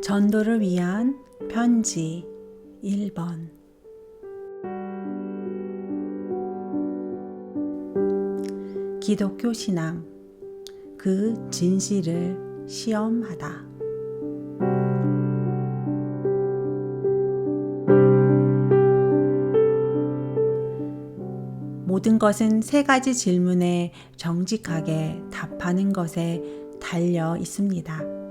전도를 위한 편지 1번. 기독교 신앙, 그 진실을 시험하다. 모든 것은 세 가지 질문에 정직하게 답하는 것에 달려 있습니다.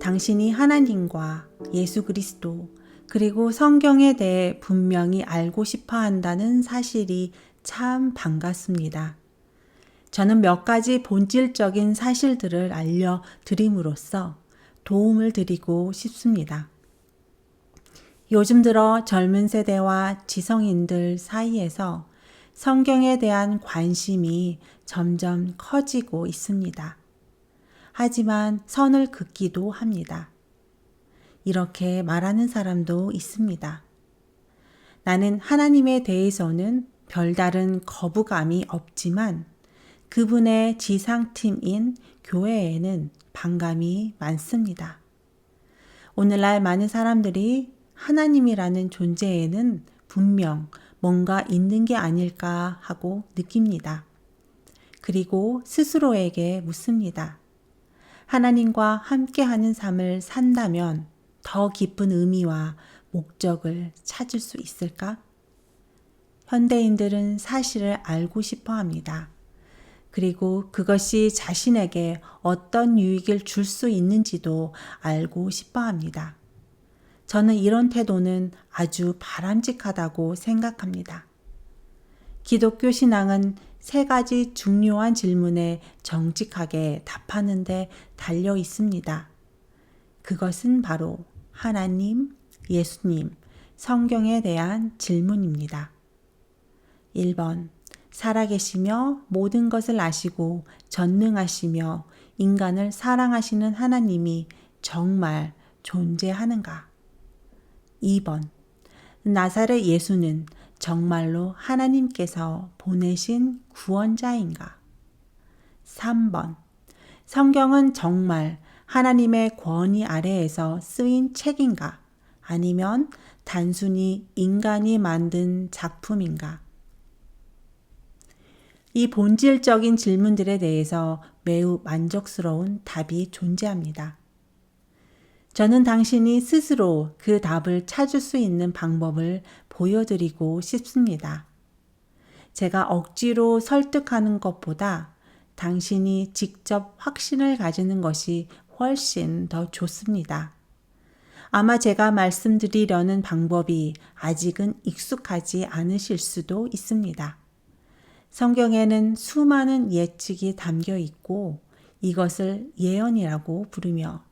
당신이 하나님과 예수 그리스도 그리고 성경에 대해 분명히 알고 싶어 한다는 사실이 참 반갑습니다. 저는 몇 가지 본질적인 사실들을 알려드림으로써 도움을 드리고 싶습니다. 요즘 들어 젊은 세대와 지성인들 사이에서 성경에 대한 관심이 점점 커지고 있습니다. 하지만 선을 긋기도 합니다. 이렇게 말하는 사람도 있습니다. 나는 하나님에 대해서는 별다른 거부감이 없지만 그분의 지상팀인 교회에는 반감이 많습니다. 오늘날 많은 사람들이 하나님이라는 존재에는 분명 뭔가 있는 게 아닐까 하고 느낍니다. 그리고 스스로에게 묻습니다. 하나님과 함께하는 삶을 산다면 더 깊은 의미와 목적을 찾을 수 있을까? 현대인들은 사실을 알고 싶어 합니다. 그리고 그것이 자신에게 어떤 유익을 줄 수 있는지도 알고 싶어 합니다. 저는 이런 태도는 아주 바람직하다고 생각합니다. 기독교 신앙은 세 가지 중요한 질문에 정직하게 답하는 데 달려 있습니다. 그것은 바로 하나님, 예수님, 성경에 대한 질문입니다. 1번. 살아계시며 모든 것을 아시고 전능하시며 인간을 사랑하시는 하나님이 정말 존재하는가? 2번. 나사렛 예수는 정말로 하나님께서 보내신 구원자인가? 3번. 성경은 정말 하나님의 권위 아래에서 쓰인 책인가? 아니면 단순히 인간이 만든 작품인가? 이 본질적인 질문들에 대해서 매우 만족스러운 답이 존재합니다. 저는 당신이 스스로 그 답을 찾을 수 있는 방법을 보여드리고 싶습니다. 제가 억지로 설득하는 것보다 당신이 직접 확신을 가지는 것이 훨씬 더 좋습니다. 아마 제가 말씀드리려는 방법이 아직은 익숙하지 않으실 수도 있습니다. 성경에는 수많은 예측이 담겨 있고 이것을 예언이라고 부르며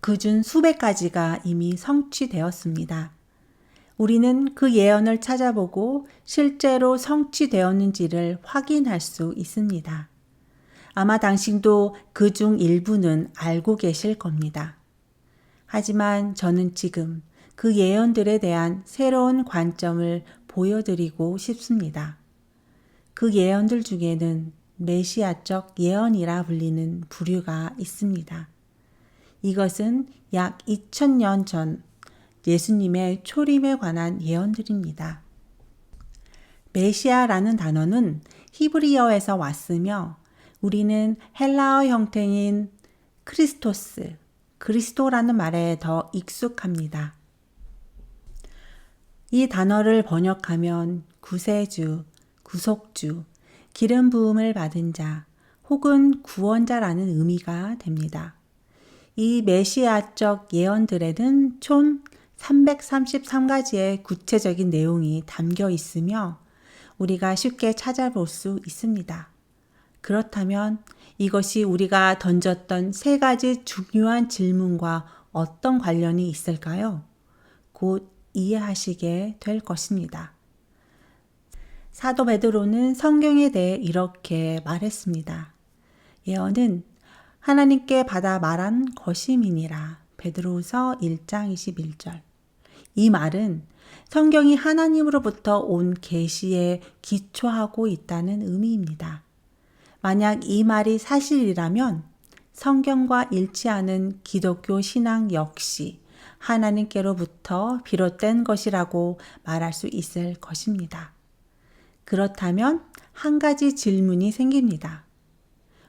그중 수백 가지가 이미 성취되었습니다. 우리는 그 예언을 찾아보고 실제로 성취되었는지를 확인할 수 있습니다. 아마 당신도 그중 일부는 알고 계실 겁니다. 하지만 저는 지금 그 예언들에 대한 새로운 관점을 보여드리고 싶습니다. 그 예언들 중에는 메시아적 예언이라 불리는 부류가 있습니다. 이것은 약 2000년 전 예수님의 초림에 관한 예언들입니다. 메시아라는 단어는 히브리어에서 왔으며 우리는 헬라어 형태인 크리스토스, 그리스도라는 말에 더 익숙합니다. 이 단어를 번역하면 구세주, 구속주, 기름 부음을 받은 자 혹은 구원자라는 의미가 됩니다. 이 메시아적 예언들에는 총 333가지의 구체적인 내용이 담겨 있으며 우리가 쉽게 찾아볼 수 있습니다. 그렇다면 이것이 우리가 던졌던 세 가지 중요한 질문과 어떤 관련이 있을까요? 곧 이해하시게 될 것입니다. 사도 베드로는 성경에 대해 이렇게 말했습니다. 예언은 하나님께 받아 말한 것임이니라. 베드로후서 1장 21절. 이 말은 성경이 하나님으로부터 온 계시에 기초하고 있다는 의미입니다. 만약 이 말이 사실이라면 성경과 일치하는 기독교 신앙 역시 하나님께로부터 비롯된 것이라고 말할 수 있을 것입니다. 그렇다면 한 가지 질문이 생깁니다.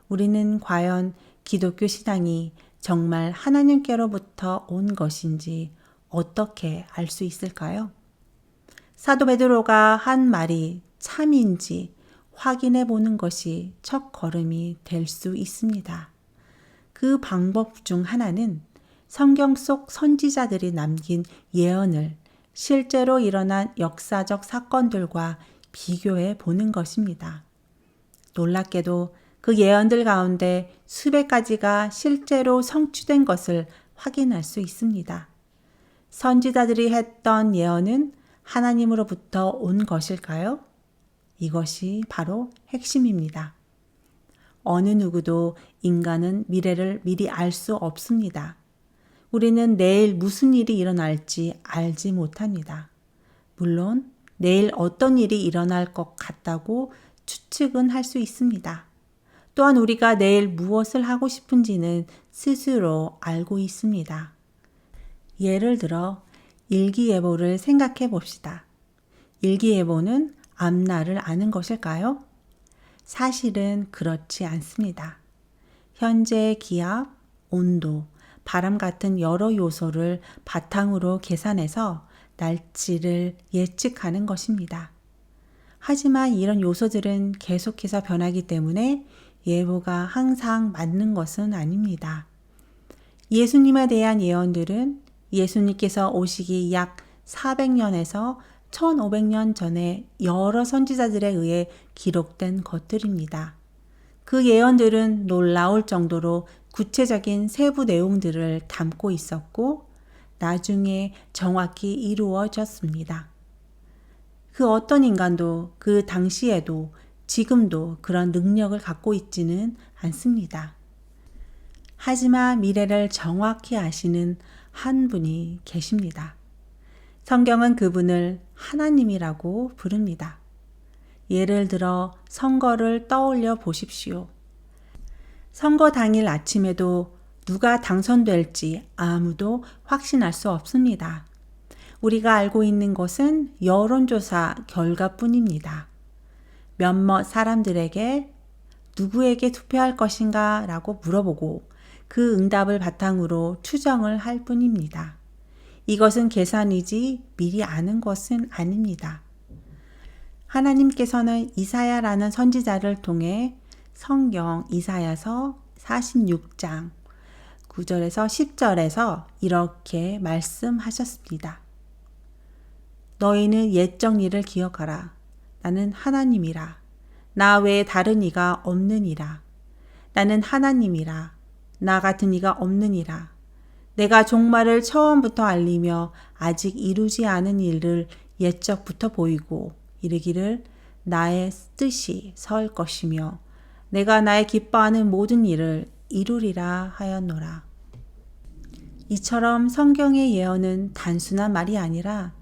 우리는 과연 기독교 신앙이 정말 하나님께로부터 온 것인지 어떻게 알 수 있을까요? 사도 베드로가 한 말이 참인지 확인해 보는 것이 첫 걸음이 될 수 있습니다. 그 방법 중 하나는 성경 속 선지자들이 남긴 예언을 실제로 일어난 역사적 사건들과 비교해 보는 것입니다. 놀랍게도 그 예언들 가운데 수백 가지가 실제로 성취된 것을 확인할 수 있습니다. 선지자들이 했던 예언은 하나님으로부터 온 것일까요? 이것이 바로 핵심입니다. 어느 누구도 인간은 미래를 미리 알 수 없습니다. 우리는 내일 무슨 일이 일어날지 알지 못합니다. 물론 내일 어떤 일이 일어날 것 같다고 추측은 할 수 있습니다. 또한 우리가 내일 무엇을 하고 싶은지는 스스로 알고 있습니다. 예를 들어 일기예보를 생각해 봅시다. 일기예보는 앞날을 아는 것일까요? 사실은 그렇지 않습니다. 현재의 기압, 온도, 바람 같은 여러 요소를 바탕으로 계산해서 날씨를 예측하는 것입니다. 하지만 이런 요소들은 계속해서 변하기 때문에 예보가 항상 맞는 것은 아닙니다. 예수님에 대한 예언들은 예수님께서 오시기 약 400년에서 1500년 전에 여러 선지자들에 의해 기록된 것들입니다. 그 예언들은 놀라울 정도로 구체적인 세부 내용들을 담고 있었고 나중에 정확히 이루어졌습니다. 그 어떤 인간도 그 당시에도 지금도 그런 능력을 갖고 있지는 않습니다. 하지만 미래를 정확히 아시는 한 분이 계십니다. 성경은 그분을 하나님이라고 부릅니다. 예를 들어 선거를 떠올려 보십시오. 선거 당일 아침에도 누가 당선될지 아무도 확신할 수 없습니다. 우리가 알고 있는 것은 여론조사 결과뿐입니다. 몇몇 사람들에게 누구에게 투표할 것인가 라고 물어보고 그 응답을 바탕으로 추정을 할 뿐입니다. 이것은 계산이지 미리 아는 것은 아닙니다. 하나님께서는 이사야라는 선지자를 통해 성경 이사야서 46장 9절에서 10절에서 이렇게 말씀하셨습니다. 너희는 옛적 일을 기억하라. 나는 하나님이라. 나 외에 다른 이가 없느니라. 나는 하나님이라. 나 같은 이가 없느니라. 내가 종말을 처음부터 알리며 아직 이루지 않은 일을 옛적부터 보이고 이르기를 나의 뜻이 설 것이며 내가 나의 기뻐하는 모든 일을 이루리라 하였노라. 이처럼 성경의 예언은 단순한 말이 아니라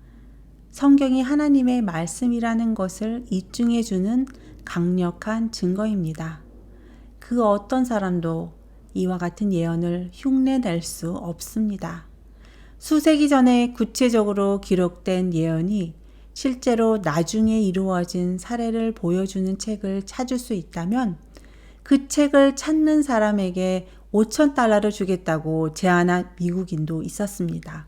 성경이 하나님의 말씀이라는 것을 입증해 주는 강력한 증거입니다. 그 어떤 사람도 이와 같은 예언을 흉내낼 수 없습니다. 수세기 전에 구체적으로 기록된 예언이 실제로 나중에 이루어진 사례를 보여주는 책을 찾을 수 있다면 그 책을 찾는 사람에게 $5,000를 주겠다고 제안한 미국인도 있었습니다.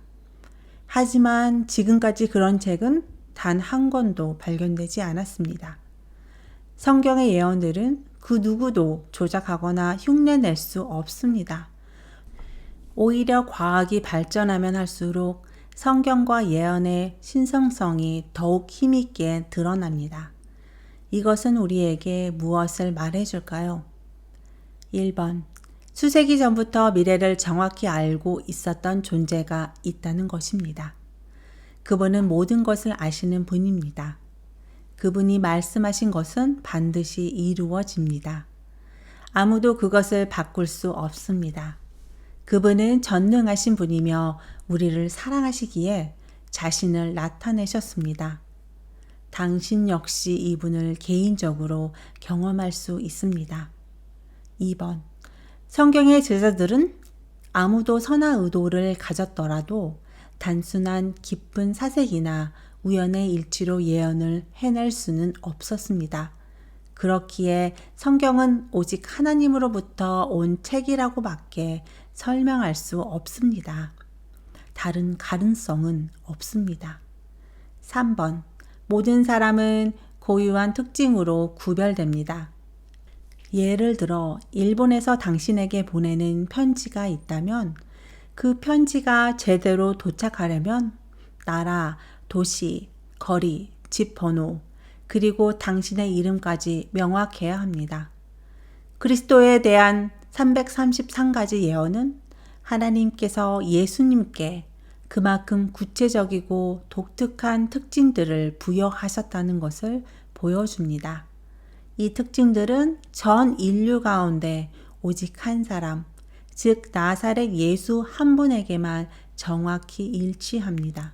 하지만 지금까지 그런 책은 단 한 권도 발견되지 않았습니다. 성경의 예언들은 그 누구도 조작하거나 흉내낼 수 없습니다. 오히려 과학이 발전하면 할수록 성경과 예언의 신성성이 더욱 힘있게 드러납니다. 이것은 우리에게 무엇을 말해줄까요? 1번. 수세기 전부터 미래를 정확히 알고 있었던 존재가 있다는 것입니다. 그분은 모든 것을 아시는 분입니다. 그분이 말씀하신 것은 반드시 이루어집니다. 아무도 그것을 바꿀 수 없습니다. 그분은 전능하신 분이며 우리를 사랑하시기에 자신을 나타내셨습니다. 당신 역시 이분을 개인적으로 경험할 수 있습니다. 2번. 성경의 제자들은 아무도 선한 의도를 가졌더라도 단순한 깊은 사색이나 우연의 일치로 예언을 해낼 수는 없었습니다. 그렇기에 성경은 오직 하나님으로부터 온 책이라고밖에 설명할 수 없습니다. 다른 가능성은 없습니다. 3번. 모든 사람은 고유한 특징으로 구별됩니다. 예를 들어 일본에서 당신에게 보내는 편지가 있다면 그 편지가 제대로 도착하려면 나라, 도시, 거리, 집 번호, 그리고 당신의 이름까지 명확해야 합니다. 그리스도에 대한 333가지 예언은 하나님께서 예수님께 그만큼 구체적이고 독특한 특징들을 부여하셨다는 것을 보여줍니다. 이 특징들은 전 인류 가운데 오직 한 사람, 즉 나사렛 예수 한 분에게만 정확히 일치합니다.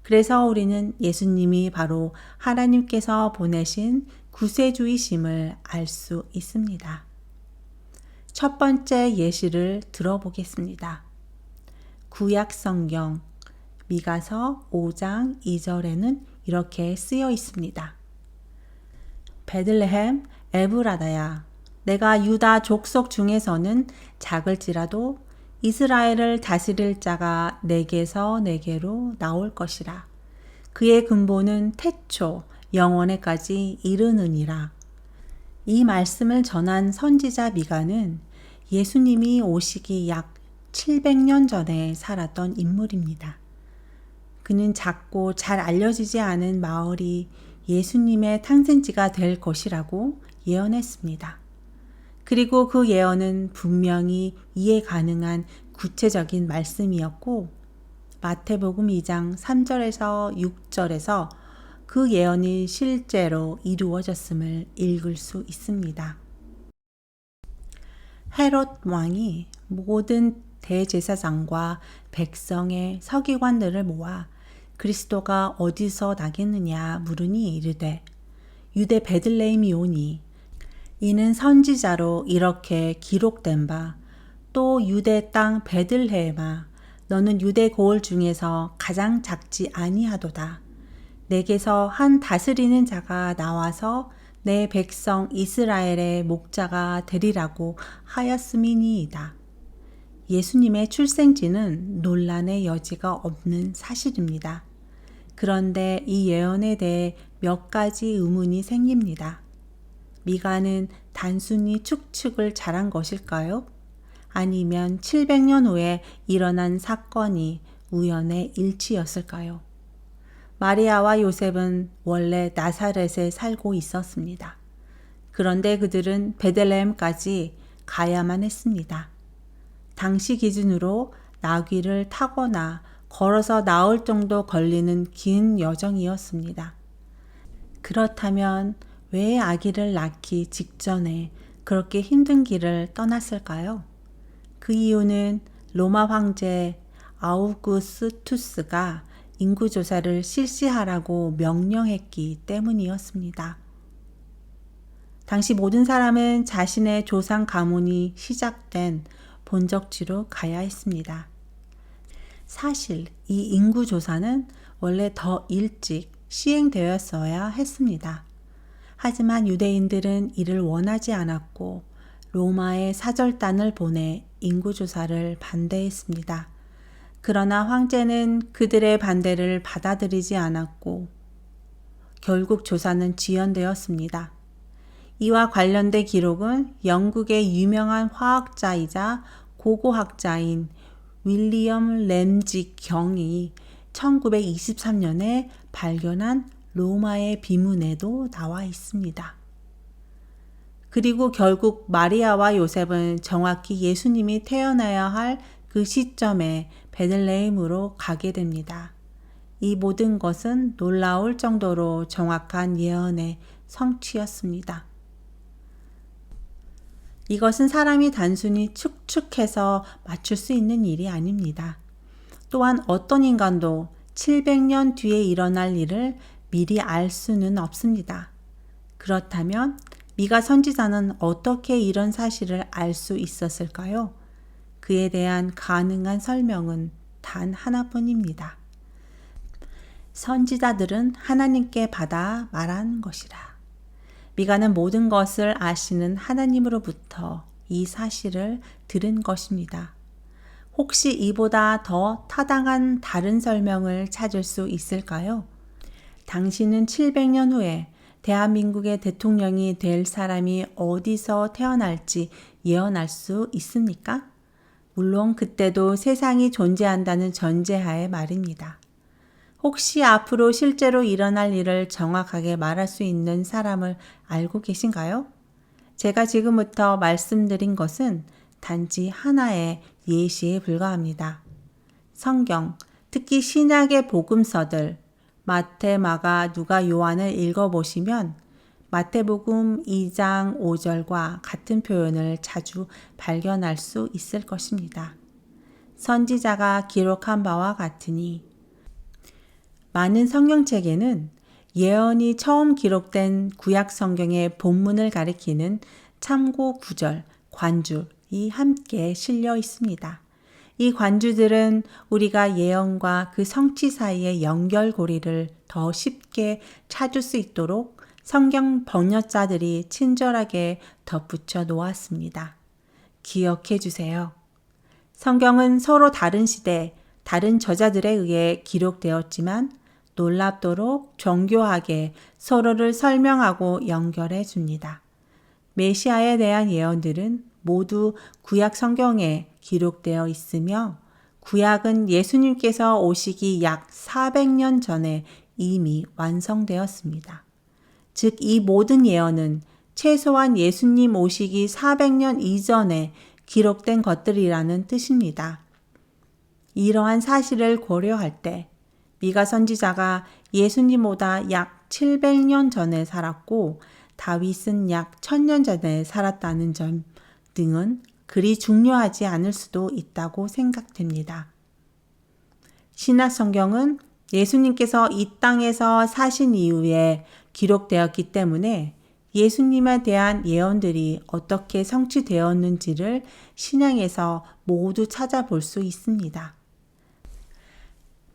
그래서 우리는 예수님이 바로 하나님께서 보내신 구세주이심을 알 수 있습니다. 첫 번째 예시를 들어보겠습니다. 구약 성경 미가서 5장 2절에는 이렇게 쓰여 있습니다. 베들레헴 에브라다야, 내가 유다 족속 중에서는 작을지라도 이스라엘을 다스릴 자가 내게서 내게로 나올 것이라. 그의 근본은 태초 영원에까지 이르느니라. 이 말씀을 전한 선지자 미가는 예수님이 오시기 약 700년 전에 살았던 인물입니다. 그는 작고 잘 알려지지 않은 마을이 예수님의 탄생지가 될 것이라고 예언했습니다. 그리고 그 예언은 분명히 이해 가능한 구체적인 말씀이었고 마태복음 2장 3절에서 6절에서 그 예언이 실제로 이루어졌음을 읽을 수 있습니다. 헤롯 왕이 모든 대제사장과 백성의 서기관들을 모아 그리스도가 어디서 나겠느냐 물으니 이르되 유대 베들레헴이오니 이는 선지자로 이렇게 기록된 바 또 유대 땅 베들레헴아 너는 유대 고을 중에서 가장 작지 아니하도다. 내게서 한 다스리는 자가 나와서 내 백성 이스라엘의 목자가 되리라고 하였음이니이다. 예수님의 출생지는 논란의 여지가 없는 사실입니다. 그런데 이 예언에 대해 몇 가지 의문이 생깁니다. 미가는 단순히 추측을 잘한 것일까요? 아니면 700년 후에 일어난 사건이 우연의 일치였을까요? 마리아와 요셉은 원래 나사렛에 살고 있었습니다. 그런데 그들은 베들레헴까지 가야만 했습니다. 당시 기준으로 나귀를 타거나 걸어서 나올 정도 걸리는 긴 여정이었습니다. 그렇다면 왜 아기를 낳기 직전에 그렇게 힘든 길을 떠났을까요? 그 이유는 로마 황제 아우구스투스가 인구조사를 실시하라고 명령했기 때문이었습니다. 당시 모든 사람은 자신의 조상 가문이 시작된 본적지로 가야 했습니다. 사실 이 인구조사는 원래 더 일찍 시행되었어야 했습니다. 하지만 유대인들은 이를 원하지 않았고 로마의 사절단을 보내 인구조사를 반대했습니다. 그러나 황제는 그들의 반대를 받아들이지 않았고 결국 조사는 지연되었습니다. 이와 관련된 기록은 영국의 유명한 화학자이자 고고학자인 윌리엄 램지 경이 1923년에 발견한 로마의 비문에도 나와 있습니다. 그리고 결국 마리아와 요셉은 정확히 예수님이 태어나야 할 그 시점에 베들레헴으로 가게 됩니다. 이 모든 것은 놀라울 정도로 정확한 예언의 성취였습니다. 이것은 사람이 단순히 축축해서 맞출 수 있는 일이 아닙니다. 또한 어떤 인간도 700년 뒤에 일어날 일을 미리 알 수는 없습니다. 그렇다면 미가 선지자는 어떻게 이런 사실을 알 수 있었을까요? 그에 대한 가능한 설명은 단 하나뿐입니다. 선지자들은 하나님께 받아 말한 것이라. 미가는 모든 것을 아시는 하나님으로부터 이 사실을 들은 것입니다. 혹시 이보다 더 타당한 다른 설명을 찾을 수 있을까요? 당신은 700년 후에 대한민국의 대통령이 될 사람이 어디서 태어날지 예언할 수 있습니까? 물론 그때도 세상이 존재한다는 전제하에 말입니다. 혹시 앞으로 실제로 일어날 일을 정확하게 말할 수 있는 사람을 알고 계신가요? 제가 지금부터 말씀드린 것은 단지 하나의 예시에 불과합니다. 성경, 특히 신약의 복음서들, 마태, 마가, 누가, 요한을 읽어보시면 마태복음 2장 5절과 같은 표현을 자주 발견할 수 있을 것입니다. 선지자가 기록한 바와 같으니 많은 성경책에는 예언이 처음 기록된 구약 성경의 본문을 가리키는 참고 구절, 관주이 함께 실려 있습니다. 이 관주들은 우리가 예언과 그 성취 사이의 연결고리를 더 쉽게 찾을 수 있도록 성경 번역자들이 친절하게 덧붙여 놓았습니다. 기억해 주세요. 성경은 서로 다른 시대, 다른 저자들에 의해 기록되었지만 놀랍도록 정교하게 서로를 설명하고 연결해 줍니다. 메시아에 대한 예언들은 모두 구약 성경에 기록되어 있으며 구약은 예수님께서 오시기 약 400년 전에 이미 완성되었습니다. 즉, 이 모든 예언은 최소한 예수님 오시기 400년 이전에 기록된 것들이라는 뜻입니다. 이러한 사실을 고려할 때 미가 선지자가 예수님보다 약 700년 전에 살았고 다윗은 약 1000년 전에 살았다는 점 등은 그리 중요하지 않을 수도 있다고 생각됩니다. 신약 성경은 예수님께서 이 땅에서 사신 이후에 기록되었기 때문에 예수님에 대한 예언들이 어떻게 성취되었는지를 신약에서 모두 찾아볼 수 있습니다.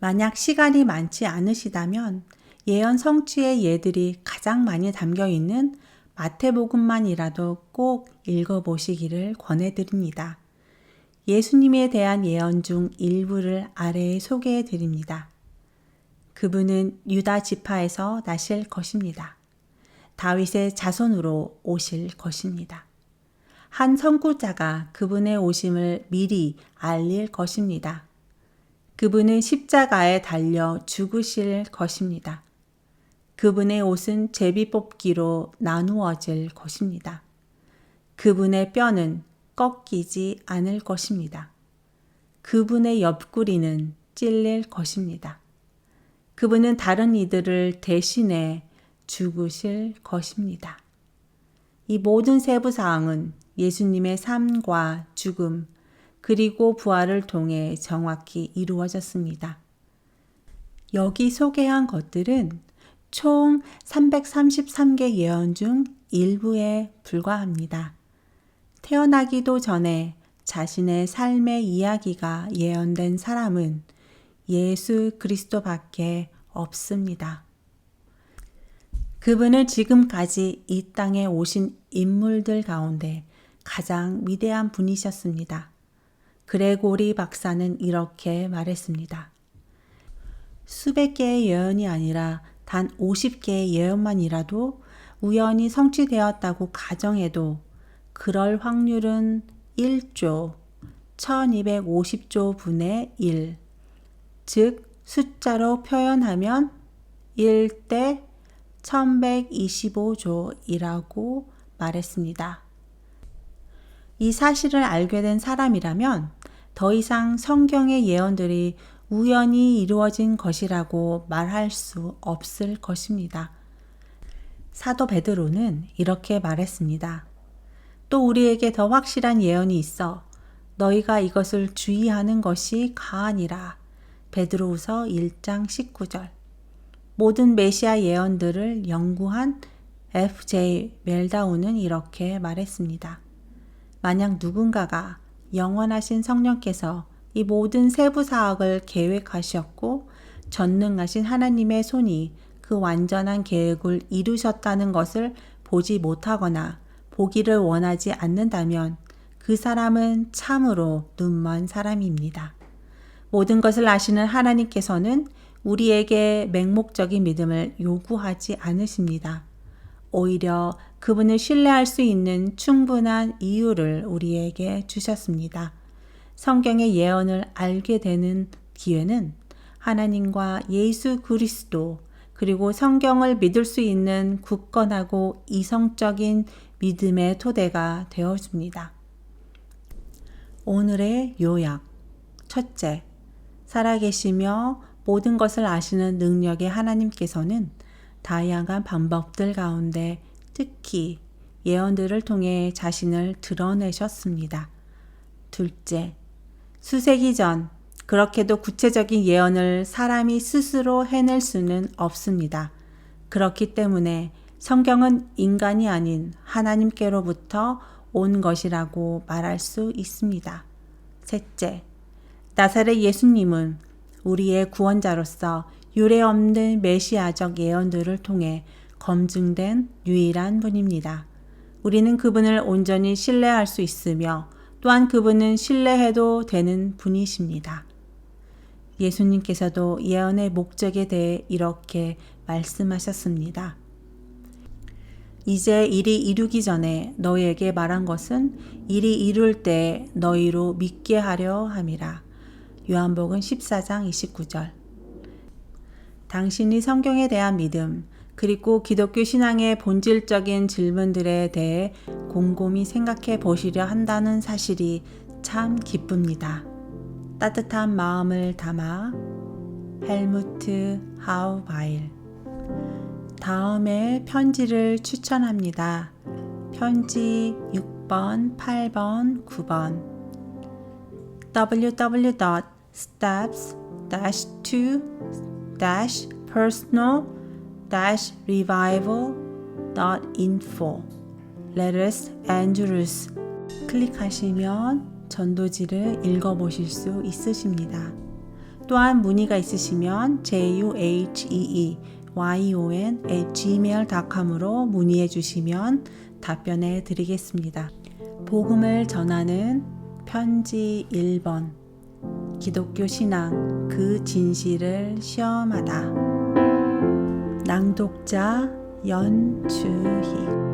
만약 시간이 많지 않으시다면 예언 성취의 예들이 가장 많이 담겨 있는 마태복음만이라도 꼭 읽어보시기를 권해드립니다. 예수님에 대한 예언 중 일부를 아래에 소개해드립니다. 그분은 유다 지파에서 나실 것입니다. 다윗의 자손으로 오실 것입니다. 한 선구자가 그분의 오심을 미리 알릴 것입니다. 그분은 십자가에 달려 죽으실 것입니다. 그분의 옷은 제비 뽑기로 나누어질 것입니다. 그분의 뼈는 꺾이지 않을 것입니다. 그분의 옆구리는 찔릴 것입니다. 그분은 다른 이들을 대신해 죽으실 것입니다. 이 모든 세부 사항은 예수님의 삶과 죽음, 그리고 부활을 통해 정확히 이루어졌습니다. 여기 소개한 것들은 총 333개 예언 중 일부에 불과합니다. 태어나기도 전에 자신의 삶의 이야기가 예언된 사람은 예수 그리스도밖에 없습니다. 그분은 지금까지 이 땅에 오신 인물들 가운데 가장 위대한 분이셨습니다. 그레고리 박사는 이렇게 말했습니다. 수백 개의 예언이 아니라 단 50개의 예언만이라도 우연히 성취되었다고 가정해도 그럴 확률은 1조 1250조 분의 1, 즉 숫자로 표현하면 1대 1125조이라고 말했습니다. 이 사실을 알게 된 사람이라면 더 이상 성경의 예언들이 우연히 이루어진 것이라고 말할 수 없을 것입니다. 사도 베드로는 이렇게 말했습니다. 또 우리에게 더 확실한 예언이 있어 너희가 이것을 주의하는 것이 가하니라. 베드로후서 1장 19절. 모든 메시아 예언들을 연구한 F.J. 멜다운은 이렇게 말했습니다. 만약 누군가가 영원하신 성령께서 이 모든 세부사학을 계획하셨고 전능하신 하나님의 손이 그 완전한 계획을 이루셨다는 것을 보지 못하거나 보기를 원하지 않는다면 그 사람은 참으로 눈먼 사람입니다. 모든 것을 아시는 하나님께서는 우리에게 맹목적인 믿음을 요구하지 않으십니다. 오히려 그분을 신뢰할 수 있는 충분한 이유를 우리에게 주셨습니다. 성경의 예언을 알게 되는 기회는 하나님과 예수 그리스도 그리고 성경을 믿을 수 있는 굳건하고 이성적인 믿음의 토대가 되어줍니다. 오늘의 요약. 첫째, 살아계시며 모든 것을 아시는 능력의 하나님께서는 다양한 방법들 가운데 특히 예언들을 통해 자신을 드러내셨습니다. 둘째, 수세기 전 그렇게도 구체적인 예언을 사람이 스스로 해낼 수는 없습니다. 그렇기 때문에 성경은 인간이 아닌 하나님께로부터 온 것이라고 말할 수 있습니다. 셋째, 나사렛 예수님은 우리의 구원자로서 유례없는 메시아적 예언들을 통해 검증된 유일한 분입니다. 우리는 그분을 온전히 신뢰할 수 있으며 또한 그분은 신뢰해도 되는 분이십니다. 예수님께서도 예언의 목적에 대해 이렇게 말씀하셨습니다. 이제 일이 이루기 전에 너희에게 말한 것은 일이 이룰 때 너희로 믿게 하려 함이라. 요한복음 14장 29절. 당신이 성경에 대한 믿음, 그리고 기독교 신앙의 본질적인 질문들에 대해 곰곰이 생각해 보시려 한다는 사실이 참 기쁩니다. 따뜻한 마음을 담아 헬무트 하우바일. 다음에 편지를 추천합니다. 편지 6번, 8번, 9번. www.steps-2-personal-revival.info Letters Angelus 클릭하시면 전도지를 읽어보실 수 있으십니다. 또한 문의가 있으시면 juheeyon@gmail.com으로 문의해 주시면 답변해 드리겠습니다. 복음을 전하는 편지 1번. 기독교 신앙 그 진실을 시험하다. 낭독자 연주희.